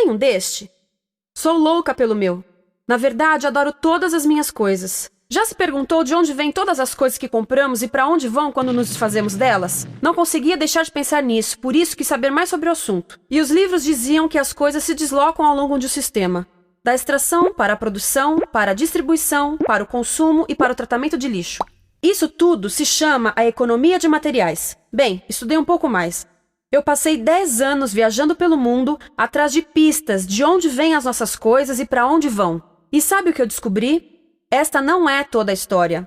tem um deste? Sou louca pelo meu. Na verdade, adoro todas as minhas coisas. Já se perguntou de onde vêm todas as coisas que compramos e para onde vão quando nos desfazemos delas? Não conseguia deixar de pensar nisso, por isso quis saber mais sobre o assunto. E os livros diziam que as coisas se deslocam ao longo de um sistema. Da extração para a produção, para a distribuição, para o consumo e para o tratamento de lixo. Isso tudo se chama a economia de materiais. Bem, estudei um pouco mais. Eu passei 10 anos viajando pelo mundo atrás de pistas de onde vêm as nossas coisas e para onde vão. E sabe o que eu descobri? Esta não é toda a história.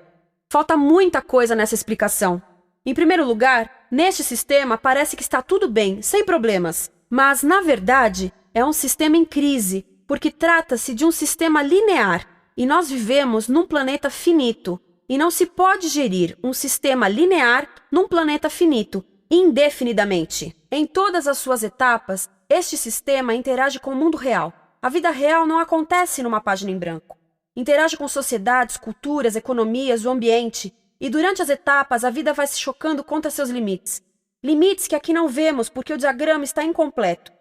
Falta muita coisa nessa explicação. Em primeiro lugar, neste sistema parece que está tudo bem, sem problemas. Mas, na verdade, é um sistema em crise, porque trata-se de um sistema linear, e nós vivemos num planeta finito, e não se pode gerir um sistema linear num planeta finito, indefinidamente. Em todas as suas etapas, este sistema interage com o mundo real. A vida real não acontece numa página em branco. Interage com sociedades, culturas, economias, o ambiente, e durante as etapas a vida vai se chocando contra seus limites. Limites que aqui não vemos porque o diagrama está incompleto.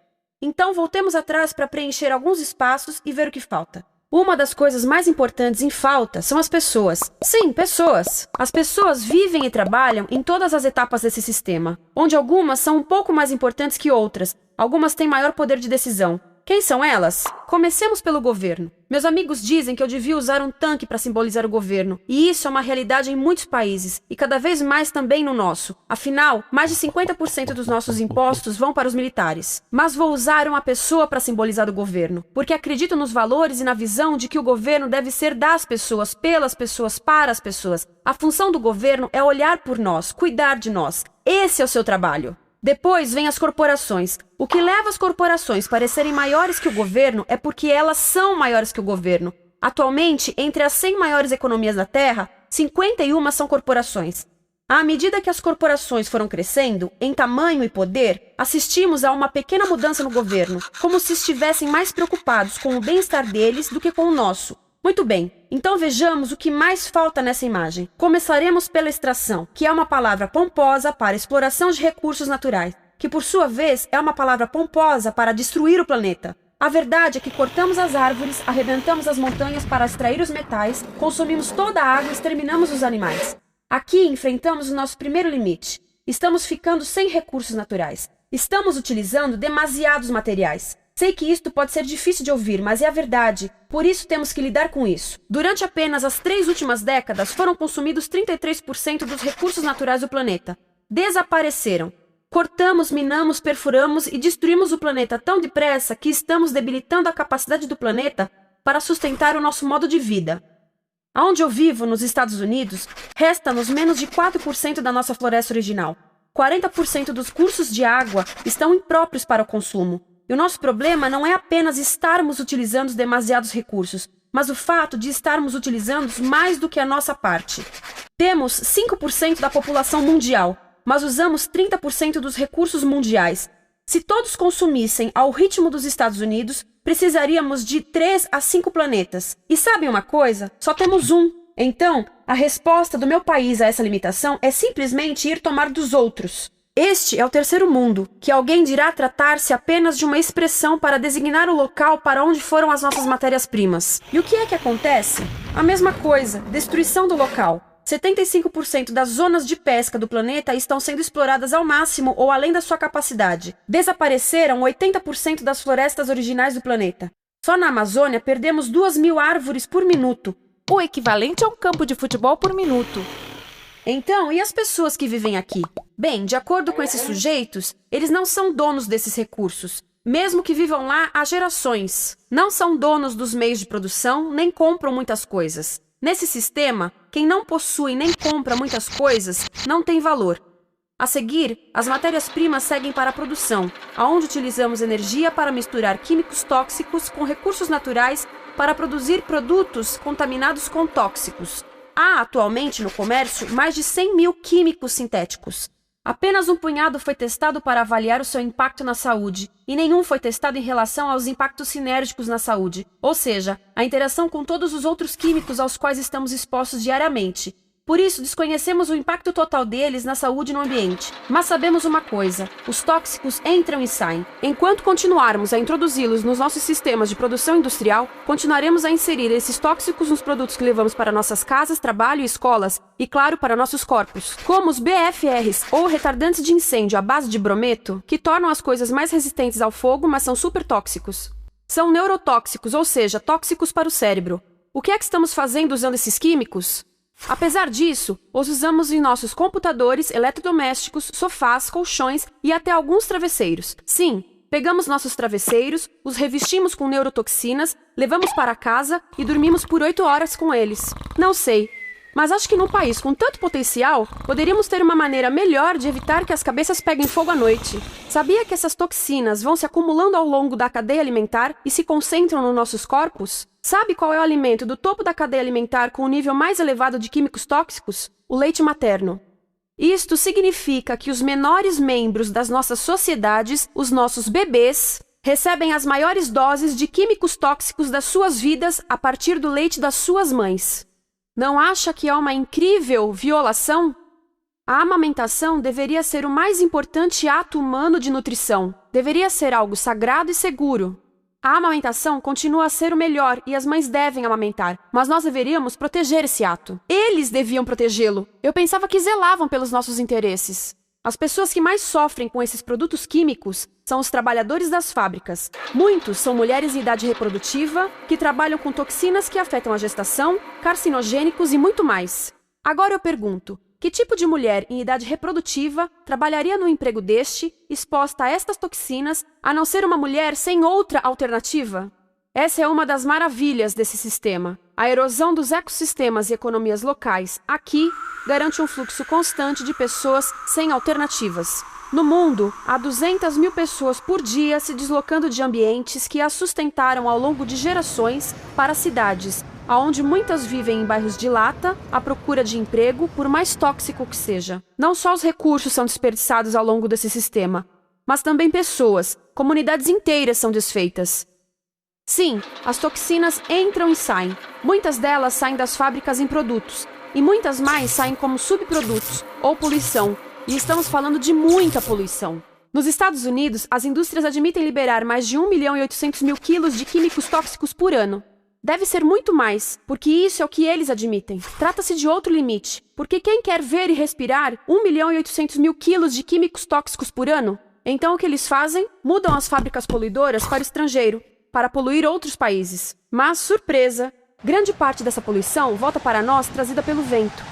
Então voltemos atrás para preencher alguns espaços e ver o que falta. Uma das coisas mais importantes em falta são as pessoas. Sim, pessoas. As pessoas vivem e trabalham em todas as etapas desse sistema, onde algumas são um pouco mais importantes que outras, algumas têm maior poder de decisão. Quem são elas? Comecemos pelo governo. Meus amigos dizem que eu devia usar um tanque para simbolizar o governo, e isso é uma realidade em muitos países, e cada vez mais também no nosso. Afinal, mais de 50% dos nossos impostos vão para os militares. Mas vou usar uma pessoa para simbolizar o governo, porque acredito nos valores e na visão de que o governo deve ser das pessoas, pelas pessoas, para as pessoas. A função do governo é olhar por nós, cuidar de nós. Esse é o seu trabalho. Depois vem as corporações. O que leva as corporações a parecerem maiores que o governo é porque elas são maiores que o governo. Atualmente, entre as 100 maiores economias da Terra, 51 são corporações. À medida que as corporações foram crescendo, em tamanho e poder, assistimos a uma pequena mudança no governo, como se estivessem mais preocupados com o bem-estar deles do que com o nosso. Muito bem, então vejamos o que mais falta nessa imagem. Começaremos pela extração, que é uma palavra pomposa para exploração de recursos naturais, que por sua vez é uma palavra pomposa para destruir o planeta. A verdade é que cortamos as árvores, arrebentamos as montanhas para extrair os metais, consumimos toda a água e exterminamos os animais. Aqui enfrentamos o nosso primeiro limite. Estamos ficando sem recursos naturais. Estamos utilizando demasiados materiais. Sei que isto pode ser difícil de ouvir, mas é a verdade. Por isso temos que lidar com isso. Durante apenas as 3 últimas décadas, foram consumidos 33% dos recursos naturais do planeta. Desapareceram. Cortamos, minamos, perfuramos e destruímos o planeta tão depressa que estamos debilitando a capacidade do planeta para sustentar o nosso modo de vida. Onde eu vivo, nos Estados Unidos, resta-nos menos de 4% da nossa floresta original. 40% dos cursos de água estão impróprios para o consumo. E o nosso problema não é apenas estarmos utilizando demasiados recursos, mas o fato de estarmos utilizando mais do que a nossa parte. Temos 5% da população mundial, mas usamos 30% dos recursos mundiais. Se todos consumissem ao ritmo dos Estados Unidos, precisaríamos de 3 a 5 planetas. E sabem uma coisa? Só temos um. Então, a resposta do meu país a essa limitação é simplesmente ir tomar dos outros. Este é o terceiro mundo, que alguém dirá tratar-se apenas de uma expressão para designar o local para onde foram as nossas matérias-primas. E o que é que acontece? A mesma coisa, destruição do local. 75% das zonas de pesca do planeta estão sendo exploradas ao máximo ou além da sua capacidade. Desapareceram 80% das florestas originais do planeta. Só na Amazônia perdemos 2.000 árvores por minuto, o equivalente a um campo de futebol por minuto. Então, e as pessoas que vivem aqui? Bem, de acordo com esses sujeitos, eles não são donos desses recursos, mesmo que vivam lá há gerações. Não são donos dos meios de produção, nem compram muitas coisas. Nesse sistema, quem não possui nem compra muitas coisas não tem valor. A seguir, as matérias-primas seguem para a produção, onde utilizamos energia para misturar químicos tóxicos com recursos naturais para produzir produtos contaminados com tóxicos. Há atualmente no comércio mais de 100.000 químicos sintéticos. Apenas um punhado foi testado para avaliar o seu impacto na saúde, e nenhum foi testado em relação aos impactos sinérgicos na saúde, ou seja, a interação com todos os outros químicos aos quais estamos expostos diariamente. Por isso, desconhecemos o impacto total deles na saúde e no ambiente. Mas sabemos uma coisa: os tóxicos entram e saem. Enquanto continuarmos a introduzi-los nos nossos sistemas de produção industrial, continuaremos a inserir esses tóxicos nos produtos que levamos para nossas casas, trabalho e escolas, e claro, para nossos corpos. Como os BFRs, ou retardantes de incêndio à base de brometo, que tornam as coisas mais resistentes ao fogo, mas são super tóxicos. São neurotóxicos, ou seja, tóxicos para o cérebro. O que é que estamos fazendo usando esses químicos? Apesar disso, os usamos em nossos computadores, eletrodomésticos, sofás, colchões e até alguns travesseiros. Sim, pegamos nossos travesseiros, os revestimos com neurotoxinas, levamos para casa e dormimos por 8 horas com eles. Não sei, mas acho que num país com tanto potencial, poderíamos ter uma maneira melhor de evitar que as cabeças peguem fogo à noite. Sabia que essas toxinas vão se acumulando ao longo da cadeia alimentar e se concentram nos nossos corpos? Sabe qual é o alimento do topo da cadeia alimentar com o nível mais elevado de químicos tóxicos? O leite materno. Isto significa que os menores membros das nossas sociedades, os nossos bebês, recebem as maiores doses de químicos tóxicos das suas vidas a partir do leite das suas mães. Não acha que é uma incrível violação? A amamentação deveria ser o mais importante ato humano de nutrição. Deveria ser algo sagrado e seguro. A amamentação continua a ser o melhor e as mães devem amamentar, mas nós deveríamos proteger esse ato. Eles deviam protegê-lo. Eu pensava que zelavam pelos nossos interesses. As pessoas que mais sofrem com esses produtos químicos são os trabalhadores das fábricas. Muitos são mulheres em idade reprodutiva que trabalham com toxinas que afetam a gestação, carcinogênicos e muito mais. Agora eu pergunto, que tipo de mulher em idade reprodutiva trabalharia no emprego deste, exposta a estas toxinas, a não ser uma mulher sem outra alternativa? Essa é uma das maravilhas desse sistema. A erosão dos ecossistemas e economias locais aqui garante um fluxo constante de pessoas sem alternativas. No mundo, há 200 mil pessoas por dia se deslocando de ambientes que as sustentaram ao longo de gerações para cidades, onde muitas vivem em bairros de lata, à procura de emprego, por mais tóxico que seja. Não só os recursos são desperdiçados ao longo desse sistema, mas também pessoas, comunidades inteiras são desfeitas. Sim, as toxinas entram e saem. Muitas delas saem das fábricas em produtos, e muitas mais saem como subprodutos ou poluição. E estamos falando de muita poluição. Nos Estados Unidos, as indústrias admitem liberar mais de 1.800.000 quilos de químicos tóxicos por ano. Deve ser muito mais, porque isso é o que eles admitem. Trata-se de outro limite, porque quem quer ver e respirar 1.800.000 quilos de químicos tóxicos por ano? Então o que eles fazem? Mudam as fábricas poluidoras para o estrangeiro, para poluir outros países. Mas, surpresa, grande parte dessa poluição volta para nós trazida pelo vento.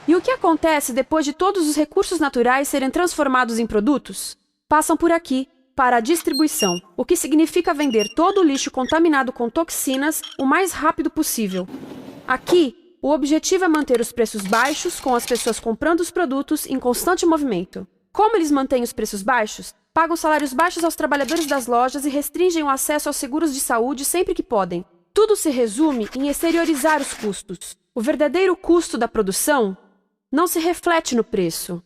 E o que acontece depois de todos os recursos naturais serem transformados em produtos? Passam por aqui, para a distribuição, o que significa vender todo o lixo contaminado com toxinas o mais rápido possível. Aqui, o objetivo é manter os preços baixos, com as pessoas comprando os produtos em constante movimento. Como eles mantêm os preços baixos? Pagam salários baixos aos trabalhadores das lojas e restringem o acesso aos seguros de saúde sempre que podem. Tudo se resume em exteriorizar os custos. O verdadeiro custo da produção não se reflete no preço.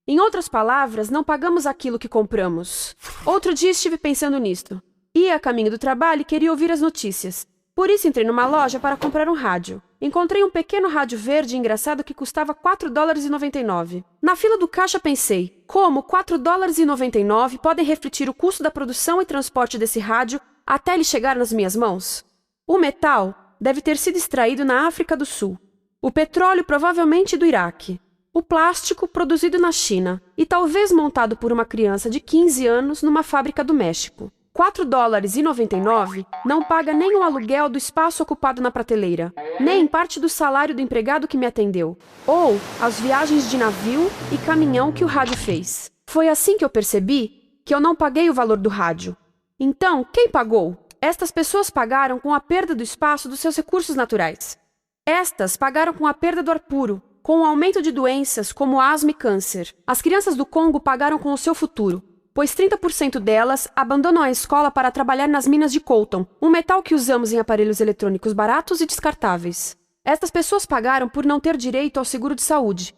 Em outras palavras, não pagamos aquilo que compramos. Outro dia estive pensando nisto. Ia a caminho do trabalho e queria ouvir as notícias. Por isso entrei numa loja para comprar um rádio. Encontrei um pequeno rádio verde engraçado que custava $4,99. Na fila do caixa pensei, como $4,99 podem refletir o custo da produção e transporte desse rádio até ele chegar nas minhas mãos? O metal deve ter sido extraído na África do Sul. O petróleo provavelmente do Iraque. O plástico produzido na China e talvez montado por uma criança de 15 anos numa fábrica do México. $4,99 não paga nem o aluguel do espaço ocupado na prateleira, nem parte do salário do empregado que me atendeu, ou as viagens de navio e caminhão que o rádio fez. Foi assim que eu percebi que eu não paguei o valor do rádio. Então, quem pagou? Estas pessoas pagaram com a perda do espaço dos seus recursos naturais. Estas pagaram com a perda do ar puro, com o aumento de doenças como asma e câncer. As crianças do Congo pagaram com o seu futuro, pois 30% delas abandonam a escola para trabalhar nas minas de coltan, um metal que usamos em aparelhos eletrônicos baratos e descartáveis. Estas pessoas pagaram por não ter direito ao seguro de saúde.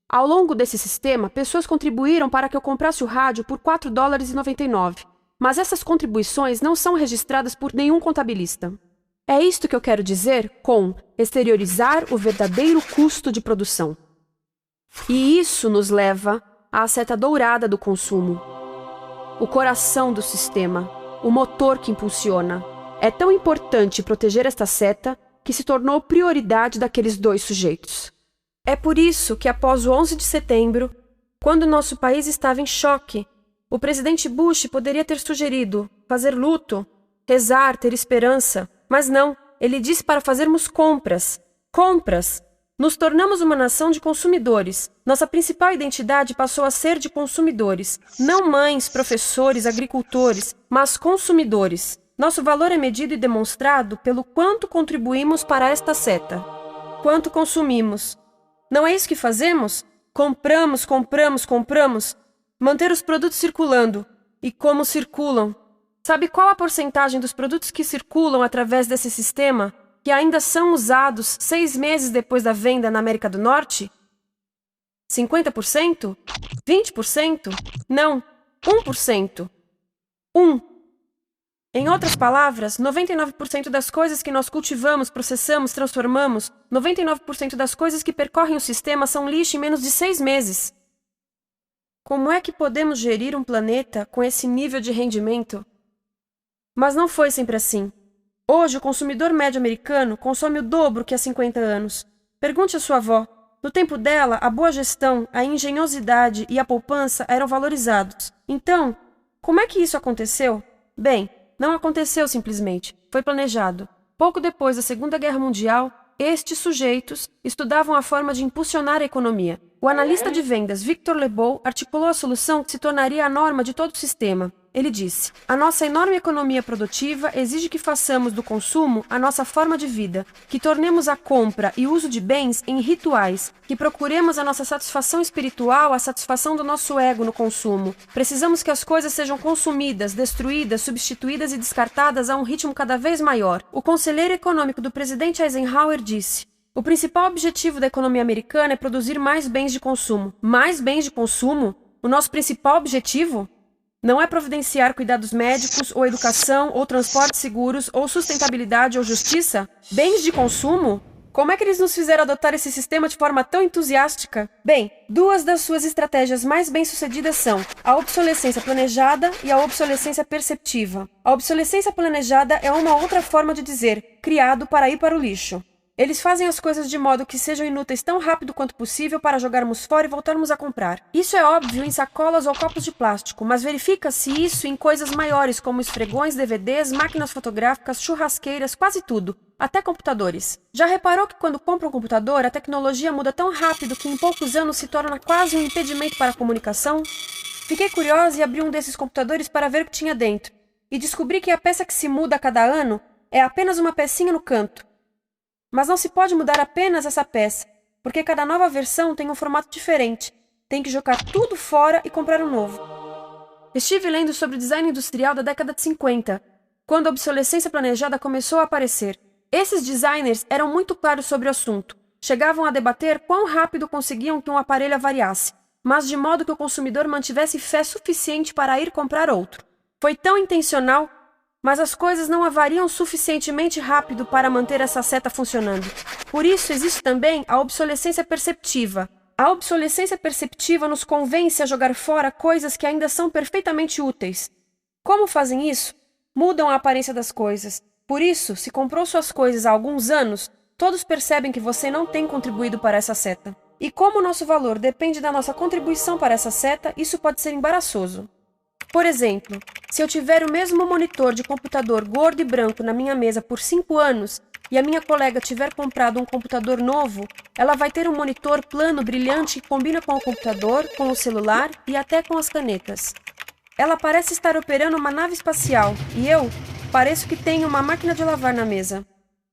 Ao longo desse sistema, pessoas contribuíram para que eu comprasse o rádio por $4,99, mas essas contribuições não são registradas por nenhum contabilista. É isto que eu quero dizer com exteriorizar o verdadeiro custo de produção. E isso nos leva à seta dourada do consumo. O coração do sistema, o motor que impulsiona. É tão importante proteger esta seta que se tornou prioridade daqueles dois sujeitos. É por isso que, após o 11 de setembro, quando nosso país estava em choque, o presidente Bush poderia ter sugerido fazer luto, rezar, ter esperança, mas não, ele disse para fazermos compras. Compras! Nos tornamos uma nação de consumidores. Nossa principal identidade passou a ser de consumidores. Não mães, professores, agricultores, mas consumidores. Nosso valor é medido e demonstrado pelo quanto contribuímos para esta seta. Quanto consumimos. Não é isso que fazemos? Compramos, compramos, compramos. Manter os produtos circulando. E como circulam? Sabe qual a porcentagem dos produtos que circulam através desse sistema que ainda são usados 6 meses depois da venda na América do Norte? 50%? 20%? Não, 1%. 1. Em outras palavras, 99% das coisas que nós cultivamos, processamos, transformamos, 99% das coisas que percorrem o sistema são lixo em menos de 6 meses. Como é que podemos gerir um planeta com esse nível de rendimento? Mas não foi sempre assim. Hoje, o consumidor médio americano consome o dobro que há 50 anos. Pergunte à sua avó. No tempo dela, a boa gestão, a engenhosidade e a poupança eram valorizados. Então, como é que isso aconteceu? Bem, não aconteceu simplesmente. Foi planejado. Pouco depois da Segunda Guerra Mundial, estes sujeitos estudavam a forma de impulsionar a economia. O analista de vendas Victor Lebow articulou a solução que se tornaria a norma de todo o sistema. Ele disse: a nossa enorme economia produtiva exige que façamos do consumo a nossa forma de vida, que tornemos a compra e o uso de bens em rituais, que procuremos a nossa satisfação espiritual, a satisfação do nosso ego no consumo. Precisamos que as coisas sejam consumidas, destruídas, substituídas e descartadas a um ritmo cada vez maior. O conselheiro econômico do presidente Eisenhower disse: o principal objetivo da economia americana é produzir mais bens de consumo. Mais bens de consumo? O nosso principal objetivo? Não é providenciar cuidados médicos, ou educação, ou transportes seguros, ou sustentabilidade, ou justiça? Bens de consumo? Como é que eles nos fizeram adotar esse sistema de forma tão entusiástica? Bem, 2 das suas estratégias mais bem-sucedidas são a obsolescência planejada e a obsolescência perceptiva. A obsolescência planejada é uma outra forma de dizer criado para ir para o lixo. Eles fazem as coisas de modo que sejam inúteis tão rápido quanto possível para jogarmos fora e voltarmos a comprar. Isso é óbvio em sacolas ou copos de plástico, mas verifica-se isso em coisas maiores como esfregões, DVDs, máquinas fotográficas, churrasqueiras, quase tudo, até computadores. Já reparou que quando compra um computador, a tecnologia muda tão rápido que em poucos anos se torna quase um impedimento para a comunicação? Fiquei curiosa e abri um desses computadores para ver o que tinha dentro, e descobri que a peça que se muda a cada ano é apenas uma pecinha no canto. Mas não se pode mudar apenas essa peça, porque cada nova versão tem um formato diferente. Tem que jogar tudo fora e comprar um novo. Estive lendo sobre o design industrial da década de 50, quando a obsolescência planejada começou a aparecer. Esses designers eram muito claros sobre o assunto. Chegavam a debater quão rápido conseguiam que um aparelho avariasse, mas de modo que o consumidor mantivesse fé suficiente para ir comprar outro. Foi tão intencional, mas as coisas não avariam suficientemente rápido para manter essa seta funcionando. Por isso existe também a obsolescência perceptiva. A obsolescência perceptiva nos convence a jogar fora coisas que ainda são perfeitamente úteis. Como fazem isso? Mudam a aparência das coisas. Por isso, se comprou suas coisas há alguns anos, todos percebem que você não tem contribuído para essa seta. E como o nosso valor depende da nossa contribuição para essa seta, isso pode ser embaraçoso. Por exemplo, se eu tiver o mesmo monitor de computador gordo e branco na minha mesa por 5 anos e a minha colega tiver comprado um computador novo, ela vai ter um monitor plano brilhante que combina com o computador, com o celular e até com as canetas. Ela parece estar operando uma nave espacial e eu pareço que tenho uma máquina de lavar na mesa.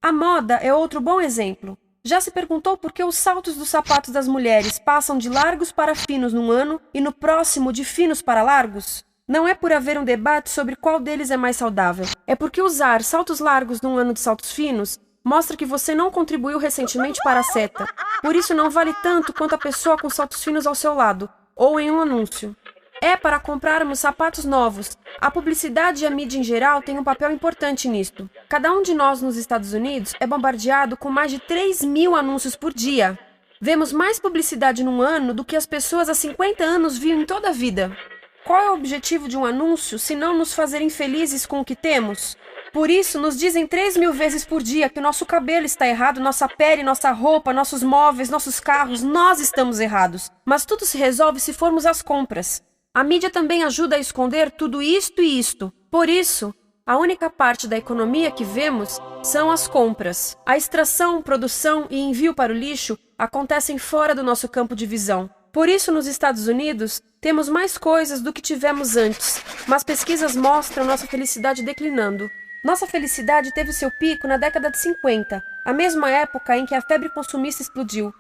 A moda é outro bom exemplo. Já se perguntou por que os saltos dos sapatos das mulheres passam de largos para finos num ano e no próximo de finos para largos? Não é por haver um debate sobre qual deles é mais saudável. É porque usar saltos largos num ano de saltos finos mostra que você não contribuiu recentemente para a seta. Por isso não vale tanto quanto a pessoa com saltos finos ao seu lado, ou em um anúncio. É para comprarmos sapatos novos. A publicidade e a mídia em geral têm um papel importante nisto. Cada um de nós nos Estados Unidos é bombardeado com mais de 3.000 anúncios por dia. Vemos mais publicidade num ano do que as pessoas há 50 anos viam em toda a vida. Qual é o objetivo de um anúncio se não nos fazer infelizes com o que temos? Por isso, nos dizem 3.000 vezes por dia que o nosso cabelo está errado, nossa pele, nossa roupa, nossos móveis, nossos carros, nós estamos errados. Mas tudo se resolve se formos às compras. A mídia também ajuda a esconder tudo isto e isto. Por isso, a única parte da economia que vemos são as compras. A extração, produção e envio para o lixo acontecem fora do nosso campo de visão. Por isso, nos Estados Unidos, temos mais coisas do que tivemos antes, mas pesquisas mostram nossa felicidade declinando. Nossa felicidade teve seu pico na década de 50, a mesma época em que a febre consumista explodiu.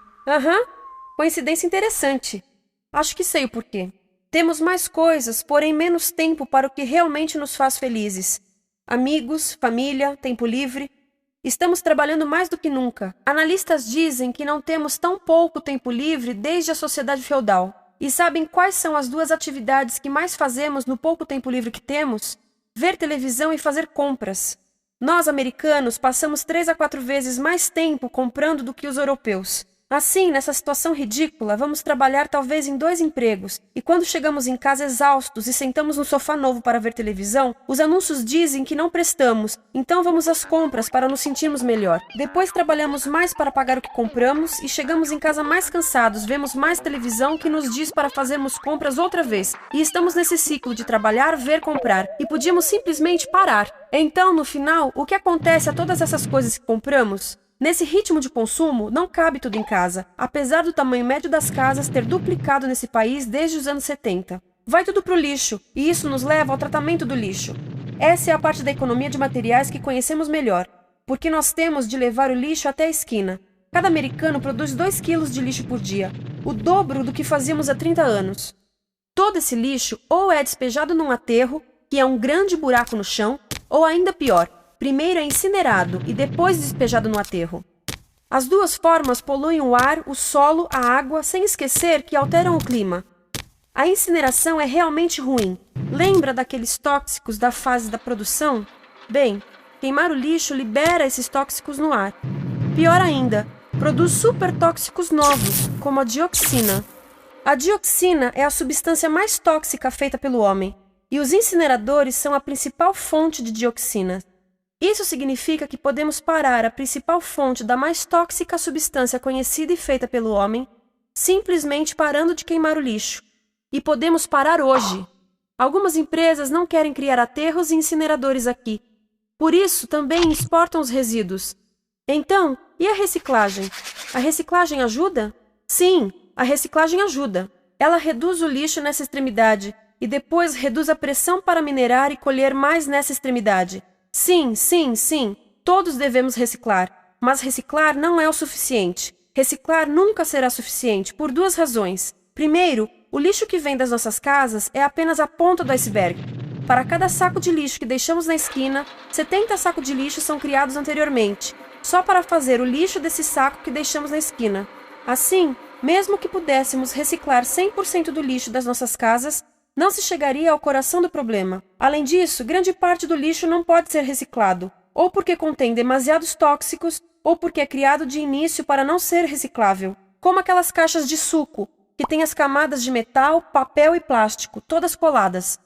Coincidência interessante. Acho que sei o porquê. Temos mais coisas, porém menos tempo para o que realmente nos faz felizes. Amigos, família, tempo livre. Estamos trabalhando mais do que nunca. Analistas dizem que não temos tão pouco tempo livre desde a sociedade feudal. E sabem quais são as duas atividades que mais fazemos no pouco tempo livre que temos? Ver televisão e fazer compras. Nós, americanos, passamos 3 a 4 vezes mais tempo comprando do que os europeus. Assim, nessa situação ridícula, vamos trabalhar talvez em 2 empregos, e quando chegamos em casa exaustos e sentamos no sofá novo para ver televisão, os anúncios dizem que não prestamos, então vamos às compras para nos sentirmos melhor. Depois trabalhamos mais para pagar o que compramos e chegamos em casa mais cansados, vemos mais televisão que nos diz para fazermos compras outra vez. E estamos nesse ciclo de trabalhar, ver, comprar, e podíamos simplesmente parar. Então, no final, o que acontece a todas essas coisas que compramos? Nesse ritmo de consumo, não cabe tudo em casa, apesar do tamanho médio das casas ter duplicado nesse país desde os anos 70. Vai tudo para o lixo, e isso nos leva ao tratamento do lixo. Essa é a parte da economia de materiais que conhecemos melhor, porque nós temos de levar o lixo até a esquina. Cada americano produz 2 quilos de lixo por dia, o dobro do que fazíamos há 30 anos. Todo esse lixo ou é despejado num aterro, que é um grande buraco no chão, ou ainda pior, primeiro é incinerado e depois despejado no aterro. As duas formas poluem o ar, o solo, a água, sem esquecer que alteram o clima. A incineração é realmente ruim. Lembra daqueles tóxicos da fase da produção? Bem, queimar o lixo libera esses tóxicos no ar. Pior ainda, produz supertóxicos novos, como a dioxina. A dioxina é a substância mais tóxica feita pelo homem, e os incineradores são a principal fonte de dioxina. Isso significa que podemos parar a principal fonte da mais tóxica substância conhecida e feita pelo homem, simplesmente parando de queimar o lixo. E podemos parar hoje. Algumas empresas não querem criar aterros e incineradores aqui. Por isso, também exportam os resíduos. Então, e a reciclagem? A reciclagem ajuda? Sim, a reciclagem ajuda. Ela reduz o lixo nessa extremidade e depois reduz a pressão para minerar e colher mais nessa extremidade. Sim, todos devemos reciclar, mas reciclar não é o suficiente. Reciclar nunca será suficiente por 2 razões. Primeiro, o lixo que vem das nossas casas é apenas a ponta do iceberg. Para cada saco de lixo que deixamos na esquina, 70 sacos de lixo são criados anteriormente, só para fazer o lixo desse saco que deixamos na esquina. Assim, mesmo que pudéssemos reciclar 100% do lixo das nossas casas, não se chegaria ao coração do problema. Além disso, grande parte do lixo não pode ser reciclado, ou porque contém demasiados tóxicos, ou porque é criado de início para não ser reciclável, como aquelas caixas de suco, que têm as camadas de metal, papel e plástico, todas coladas.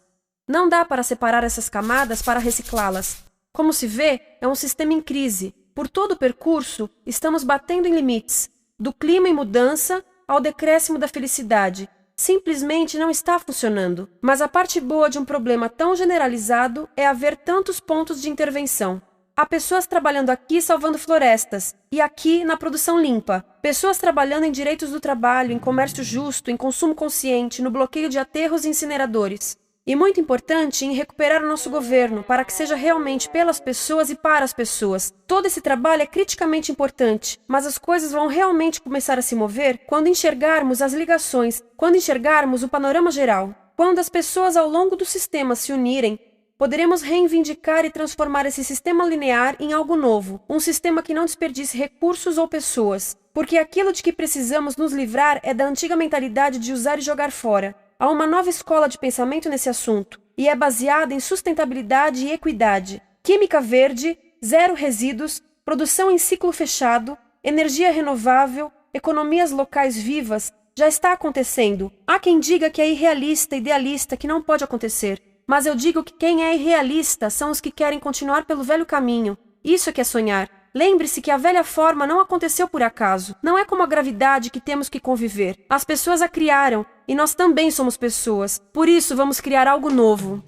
Não dá para separar essas camadas para reciclá-las. Como se vê, é um sistema em crise. Por todo o percurso, estamos batendo em limites, do clima em mudança ao decréscimo da felicidade. Simplesmente não está funcionando. Mas a parte boa de um problema tão generalizado é haver tantos pontos de intervenção. Há pessoas trabalhando aqui salvando florestas, e aqui na produção limpa. Pessoas trabalhando em direitos do trabalho, em comércio justo, em consumo consciente, no bloqueio de aterros e incineradores. E muito importante, em recuperar o nosso governo, para que seja realmente pelas pessoas e para as pessoas. Todo esse trabalho é criticamente importante, mas as coisas vão realmente começar a se mover quando enxergarmos as ligações, quando enxergarmos o panorama geral. Quando as pessoas ao longo do sistema se unirem, poderemos reivindicar e transformar esse sistema linear em algo novo, um sistema que não desperdice recursos ou pessoas, porque aquilo de que precisamos nos livrar é da antiga mentalidade de usar e jogar fora. Há uma nova escola de pensamento nesse assunto, e é baseada em sustentabilidade e equidade, química verde, zero resíduos, produção em ciclo fechado, energia renovável, economias locais vivas, já está acontecendo. Há quem diga que é irrealista, idealista, que não pode acontecer. Mas eu digo que quem é irrealista são os que querem continuar pelo velho caminho. Isso é que é sonhar. Lembre-se que a velha forma não aconteceu por acaso. Não é como a gravidade que temos que conviver. As pessoas a criaram, e nós também somos pessoas. Por isso vamos criar algo novo.